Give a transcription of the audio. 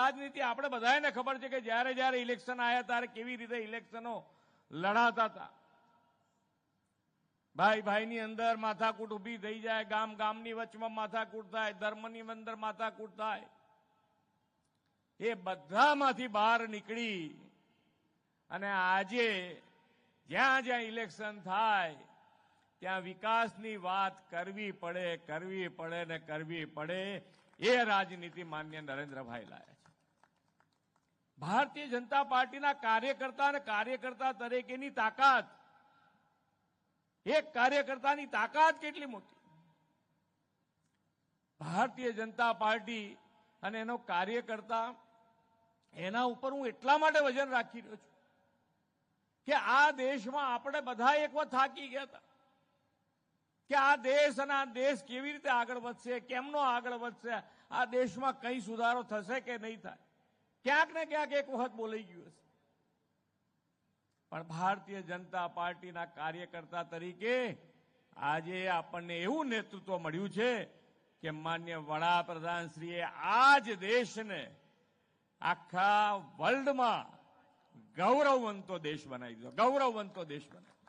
રાજનીતિ આપણે બધાને ખબર છે કે જ્યારે જ્યારે ઇલેક્શન આવ્યા ત્યારે કેવી રીતે ઇલેક્શનો લડાતા હતા. ભાઈ ભાઈની અંદર માથાકૂટ ઉભી થઈ જાય, ગામ ગામની વચમાં માથાકૂટ થાય, ધર્મની અંદર માથાકૂટ થાય. એ બધામાંથી બહાર નીકળી અને આજે જ્યાં જ્યાં ઇલેક્શન થાય ત્યાં વિકાસની વાત કરવી પડે ને કરવી પડે. એ રાજનીતિ માન્ય નરેન્દ્રભાઈ લાયા છે. ભારતીય જનતા પાર્ટીના કાર્યકર્તા અને કાર્યકર્તા તરીકેની તાકાત, એક કાર્યકર્તાની તાકાત કેટલી મોટી. ભારતીય જનતા પાર્ટી અને એનો કાર્યકર્તા, એના ઉપર હું એટલા માટે વજન રાખી રહ્યો છું કે આ દેશમાં આપણે બધા એક વખત થાકી ગયા હતા કે આ દેશ અને આ દેશ કેવી રીતે આગળ વધશે, કેમનો આગળ વધશે, આ દેશમાં કઈ સુધારો થશે કે નહીં થાય. ક્યાંક ને ક્યાંક એક વખત બોલાઈ ગયું હશે. પણ ભારતીય જનતા પાર્ટીના કાર્યકર્તા તરીકે આજે આપણને એવું નેતૃત્વ મળ્યું છે કે માન્ય વડાપ્રધાનશ્રીએ આ જ દેશને આખા વર્લ્ડમાં ગૌરવવંતો દેશ બનાવી દીધો, ગૌરવવંતો દેશ બનાવી.